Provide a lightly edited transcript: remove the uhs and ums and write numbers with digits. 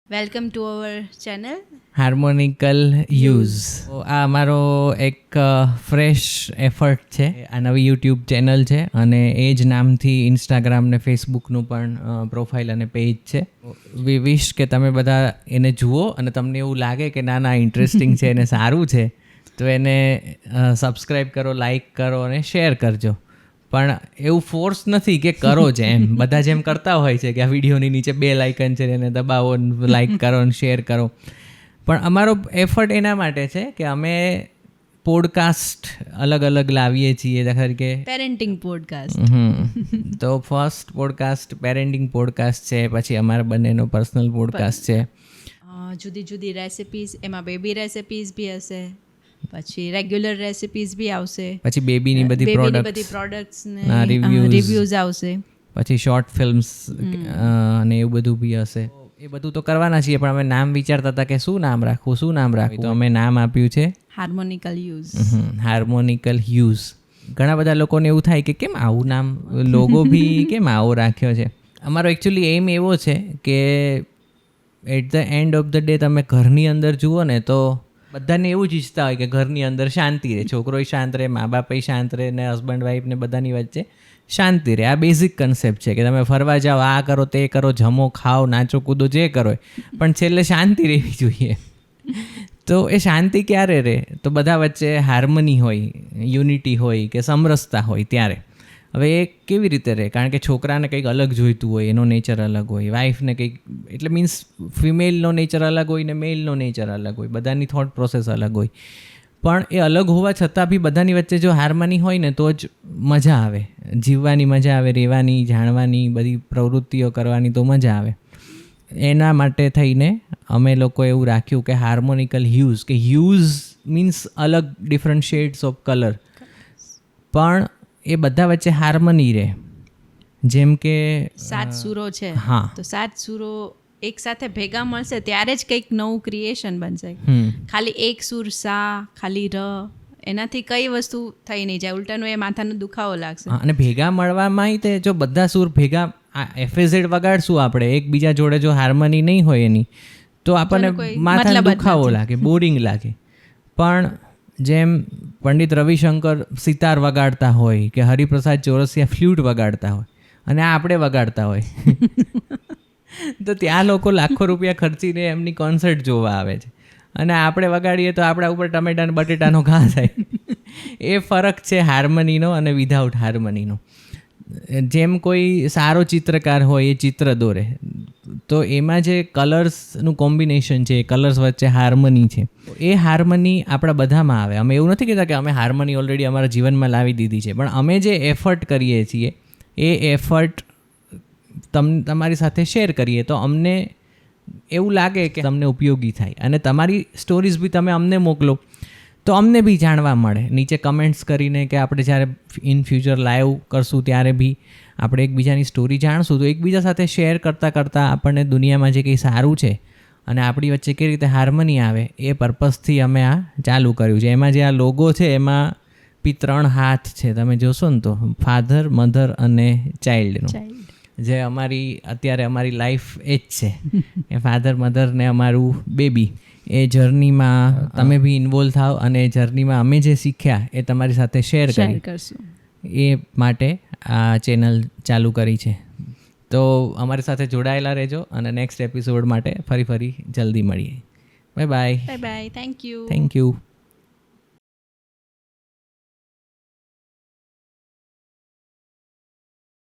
Welcome to our channel harmonical use. આ અમારો એક ફ્રેશ એફર્ટ છે. આ નવી યુટ્યુબ ચેનલ છે અને એ જ નામથી ઇન્સ્ટાગ્રામ ને ફેસબુકનું પણ પ્રોફાઇલ અને પેજ છે. વી વિશ કે તમે બધા એને જુઓ અને તમને એવું લાગે કે ના ઇન્ટરેસ્ટિંગ છે અને સારું છે તો એને સબસ્ક્રાઈબ કરો, લાઈક કરો અને શેર કરજો. પણ એવું ફોર્સ નથી કે કરો જ એમ. બધા જેમ કરતા હોય છે કે આ વિડીયોની નીચે 2 લાઇકન છે એને દબાવો, લાઈક કરો અને શેર કરો. પણ અમારો એફર્ટ એના માટે છે કે અમે પોડકાસ્ટ અલગ અલગ લાવીએ છીએ. દાખલા તરીકે પેરેન્ટિંગ પોડકાસ્ટ. તો ફર્સ્ટ પોડકાસ્ટ પેરેન્ટિંગ પોડકાસ્ટ છે, પછી અમારા બંનેનો પર્સનલ પોડકાસ્ટ છે. જુદી જુદી રેસિપીઝ, એમાં બેબી રેસિપીઝ બી હશે, પછી રેગ્યુલર રેસિપીઝ બી આવશે, પછી બેબીની બધી પ્રોડક્ટ્સ ને રિવ્યુઝ આવશે, પછી શોર્ટ ફિલ્મ્સ અને એવું બધું બી હશે. એ બધું તો કરવાના છીએ, પણ અમે નામ વિચારતા હતા કે શું નામ રાખવું. તો અમે નામ આપ્યું છે હાર્મોનિકલ યુઝ. હાર્મોનિકલ યુઝ. ઘણા બધા લોકોને એવું થાય કે કેમ આવું નામ, લોગો બી કેમ આવો રાખ્યો છે. અમારો એકચ્યુઅલી એમ એવો છે કે at the end of the day તમે ઘરની અંદર જુઓ ને તો બધાને એવું જ ઈચ્છતા હોય કે ઘરની અંદર શાંતિ રહે, છોકરોય શાંત રહે, મા બાપય શાંત રહે, ને હસબન્ડ વાઈફ ને બધાની વચ્ચે શાંતિ રહે. આ બેઝિક કન્સેપ્ટ છે કે તમે ફરવા જાઓ, આ કરો, તે કરો, જમો, ખાઓ, નાચો, કૂદો, જે કરો, પણ છેલ્લે શાંતિ રહેવી જોઈએ. તો એ શાંતિ ક્યારે રહે? તો બધા વચ્ચે હાર્મની હોય, યુનિટી હોય કે સમરસતા હોય ત્યારે. હવે એ કેવી રીતે રહે? કારણ કે છોકરાને કંઈક અલગ જોઈતું હોય, એનો નેચર અલગ હોય, વાઈફને કંઈક, એટલે મીન્સ ફિમેલનો નેચર અલગ હોય ને મેલનો નેચર અલગ હોય, બધાની થોટ પ્રોસેસ અલગ હોય. પણ એ અલગ હોવા છતાં બી બધાની વચ્ચે જો હાર્મની હોય ને તો જ મજા આવે, જીવવાની મજા આવે, રહેવાની, જાણવાની, બધી પ્રવૃત્તિઓ કરવાની તો મજા આવે. એના માટે થઈને અમે લોકો એવું રાખ્યું કે હાર્મોનિકલ હ્યુઝ, કે હ્યુઝ મીન્સ અલગ ડિફરન્ટ શેડ્સ ઓફ કલર, પણ એ બધા વચ્ચે હાર્મની રહે. જેમ કે 7 સૂરો છે, હા, તો 7 સૂરો એક સાથે ભેગા મળશે ત્યારે જ કંઈક નવું ક્રિએશન બનશે. ખાલી એક સૂર સા, ખાલી ર, એનાથી કઈ વસ્તુ થઈ નહીં જાય, ઉલટાનું એ માથાનો દુખાવો લાગશે. અને ભેગા મળવામાં તે જો બધા સૂર ભેગા એફએઝેડ વગાડશું આપણે એકબીજા જોડે, જો હાર્મની નહીં હોય એની, તો આપણને માથાનો દુખાવો લાગે, બોરિંગ લાગે. પણ જેમ પંડિત રવિશંકર સિતાર વગાડતા હોય કે હરિપ્રસાદ ચોરસિયા ફ્લ્યુટ વગાડતા હોય અને આપણે વગાડતા હોય તો ત્યાં લોકો લાખો રૂપિયા ખર્ચીને એમની કોન્સર્ટ જોવા આવે છે, અને આપણે વગાડીએ તો આપણા ઉપર ટમેટા અને બટેટાનો ઘા થાય. એ ફરક છે હાર્મનીનો અને વિધાઉટ હાર્મનીનો. જેમ કોઈ સારો ચિત્રકાર હોય એ ચિત્ર દોરે તો એમાં જે કલર્સનું કોમ્બિનેશન છે, કલર્સ વચ્ચે હાર્મની છે, એ હાર્મની આપણા બધામાં આવે. અમે એવું નથી કહેતા કે અમે હાર્મની ઓલરેડી અમારા જીવનમાં લાવી દીધી છે, પણ અમે જે એફર્ટ કરીએ છીએ એ એફર્ટ તમારી સાથે શેર કરીએ તો અમને એવું લાગે કે તમને ઉપયોગી થાય, અને તમારી સ્ટોરીઝ બી તમે અમને મોકલો તો અમને બી જાણવા મળે. નીચે કમેન્ટ્સ કરીને કે આપણે જ્યારે ઇન ફ્યુચર લાઈવ કરશું ત્યારે બી આપણે એકબીજાની સ્ટોરી જાણશું, તો એકબીજા સાથે શેર કરતાં આપણને દુનિયામાં જે કંઈ સારું છે અને આપણી વચ્ચે કેવી રીતે હાર્મની આવે એ પર્પઝથી અમે આ ચાલુ કર્યું છે. એમાં જે આ લોગો છે એમાં બી 3 હાથ છે, તમે જોશો ને તો ફાધર, મધર અને ચાઇલ્ડનો. જે અત્યારે અમારી લાઈફ એ જ છે એ ફાધર, મધર ને અમારું બેબી. એ જર્નીમાં તમે બી ઇન્વોલ્વ થાવ અને એ જર્નીમાં અમે જે શીખ્યા એ તમારી સાથે શેર કરશું. એ માટે આ ચેનલ ચાલુ કરી છે. તો અમારી સાથે જોડાયેલા રહેજો અને નેક્સ્ટ એપિસોડ માટે ફરી જલ્દી મળીએ. Bye bye. Thank you.